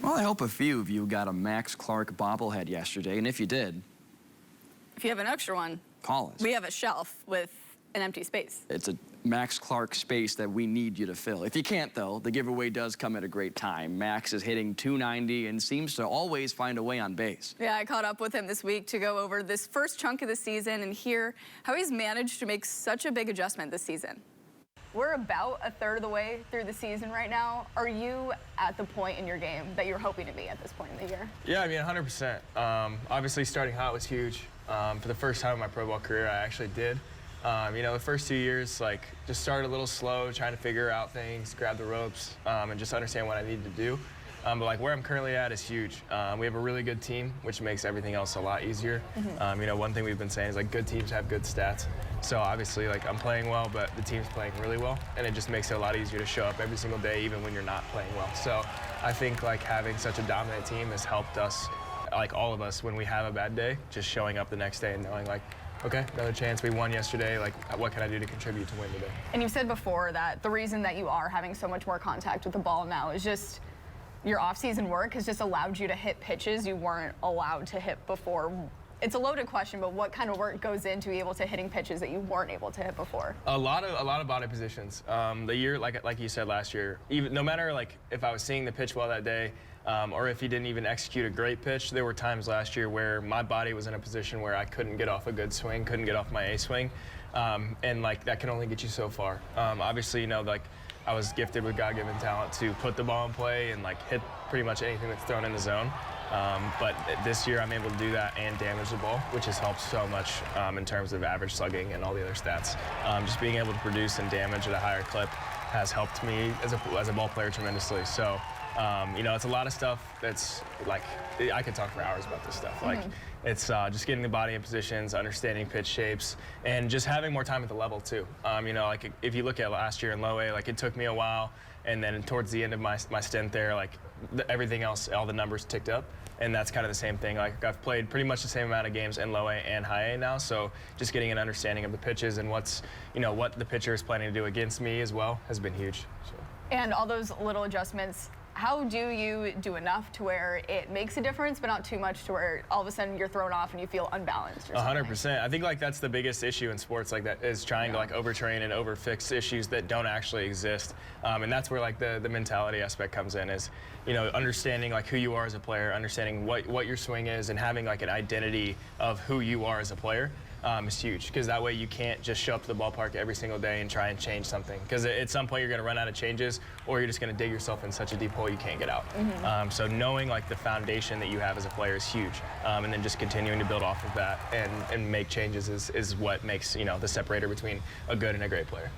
Well, I hope a few of you got a Max Clark bobblehead yesterday, and if you did, if you have an extra one, call us. We have a shelf with an empty space. It's a Max Clark space that we need you to fill. If you can't, though, the giveaway does come at a great time. Max is hitting .290 and seems to always find a way on base. Yeah, I caught up with him this week to go over this first chunk of the season and hear how he's managed to make such a big adjustment this season. We're about a third of the way through the season right now. Are you at the point in your game that you're hoping to be at this point in the year? Yeah, I mean, 100%. Obviously, starting hot was huge. For the first time in my pro ball career, I actually did. You know, the first 2 years, like, just started a little slow, trying to figure out things, grab the ropes, and just understand what I needed to do. But like where I'm currently at is huge. We have a really good team, which makes everything else a lot easier. You know, one thing we've been saying is like good teams have good stats. So obviously, like, I'm playing well, but the team's playing really well, and it just makes it a lot easier to show up every single day, even when you're not playing well. So I think like having such a dominant team has helped us, like all of us, when we have a bad day, just showing up the next day and knowing like, okay, another chance. We won yesterday. Like, what can I do to contribute to win today? And you said before that the reason that you are having so much more contact with the ball now is just your off-season work has just allowed you to hit pitches you weren't allowed to hit before. It's a loaded question, but what kind of work goes into be able to hitting pitches that you weren't able to hit before? A lot of body positions. The year, like you said last year, even no matter like if I was seeing the pitch well that day, or if he didn't even execute a great pitch, there were times last year where my body was in a position where I couldn't get off a good swing, couldn't get off my A swing, and like that can only get you so far. Obviously, you know, like I was gifted with God-given talent to put the ball in play and like hit pretty much anything that's thrown in the zone. But this year I'm able to do that and damage the ball, which has helped so much in terms of average slugging and all the other stats. Just being able to produce and damage at a higher clip has helped me as a ball player tremendously. So, you know, it's a lot of stuff that's like, I could talk for hours about this stuff. Like, it's just getting the body in positions, understanding pitch shapes, and just having more time at the level too. You know, like if you look at last year in low A, like it took me a while, and then towards the end of my stint there, like everything else, all the numbers ticked up, and that's kind of the same thing. Like I've played pretty much the same amount of games in low A and high A now, so just getting an understanding of the pitches and what's, you know, what the pitcher is planning to do against me as well has been huge. So. And all those little adjustments, how do you do enough to where it makes a difference, but not too much to where all of a sudden you're thrown off and you feel unbalanced? 100%. I think like that's the biggest issue in sports like that is trying to like overtrain and overfix issues that don't actually exist. And that's where like the mentality aspect comes in is, you know, understanding like who you are as a player, understanding what your swing is, and having like an identity of who you are as a player. Is huge, because that way you can't just show up to the ballpark every single day and try and change something, because at some point you're going to run out of changes, or you're just going to dig yourself in such a deep hole you can't get out. So knowing like the foundation that you have as a player is huge, and then just continuing to build off of that and make changes is what makes, you know, the separator between a good and a great player.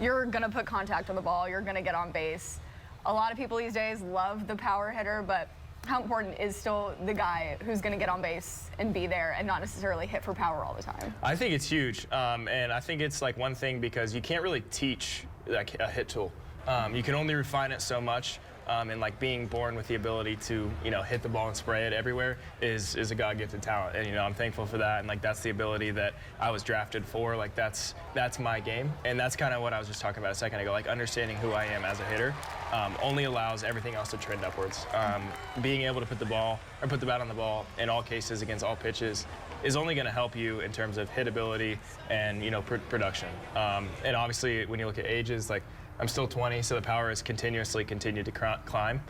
You're going to put contact on the ball, you're going to get on base. A lot of people these days love the power hitter, but how important is still the guy who's going to get on base and be there and not necessarily hit for power all the time? I think it's huge, and I think it's like one thing because you can't really teach like a hit tool. You can only refine it so much, and like being born with the ability to, you know, hit the ball and spray it everywhere is a God-gifted talent, and you know I'm thankful for that, and like that's the ability that I was drafted for. Like that's my game, and that's kind of what I was just talking about a second ago. Like understanding who I am as a hitter only allows everything else to trend upwards. Being able to put the bat on the ball in all cases against all pitches is only going to help you in terms of hitability and, you know, production. And obviously when you look at ages, like I'm still 20, so the power has continued to climb,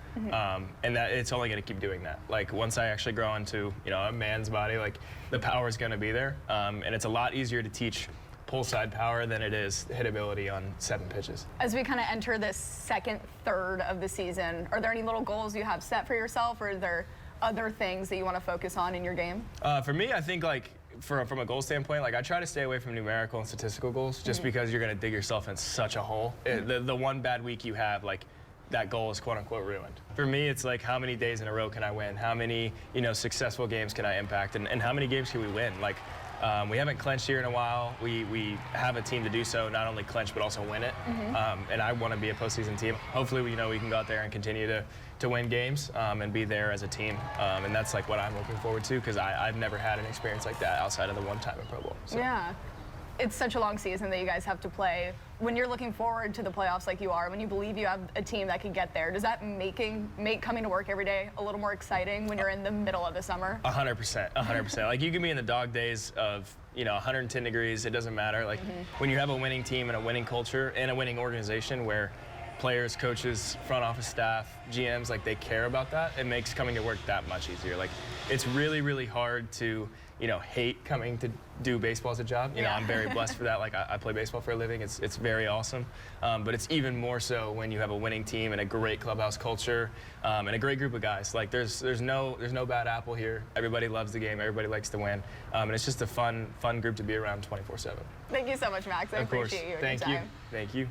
and that it's only going to keep doing that. Like once I actually grow into, you know, a man's body, like the power is going to be there, and it's a lot easier to teach pull side power than it is hitability on 7 pitches. As we kind of enter this second third of the season, are there any little goals you have set for yourself, or are there other things that you want to focus on in your game? For me, I think like from a goal standpoint, like I try to stay away from numerical and statistical goals, just because you're going to dig yourself in such a hole. The one bad week you have, like that goal is quote unquote ruined. For me, it's like how many days in a row can I win? How many, you know, successful games can I impact? And how many games can we win? Like we haven't clinched here in a while. We have a team to do so, not only clinch but also win it. And I want to be a postseason team. Hopefully, we can go out there and continue to win games and be there as a team. And that's like what I'm looking forward to, because I've never had an experience like that outside of the one time in Pro Bowl. So. Yeah. it's such a long season that you guys have to play. When you're looking forward to the playoffs like you are, when you believe you have a team that can get there, does that make coming to work every day a little more exciting when you're in the middle of the summer? 100%, 100%. Like you can be in the dog days of 110 degrees. It doesn't matter. Like when you have a winning team and a winning culture and a winning organization where players, coaches, front office staff, GMs, like they care about that, it makes coming to work that much easier. Like it's really, really hard to hate coming to do baseball as a job. I'm very blessed for that. Like I play baseball for a living. It's very awesome. But it's even more so when you have a winning team and a great clubhouse culture and a great group of guys. Like there's no bad apple here. Everybody loves the game. Everybody likes to win. And it's just a fun group to be around 24/7. Thank you so much, Max. I appreciate you and your time. Thank you.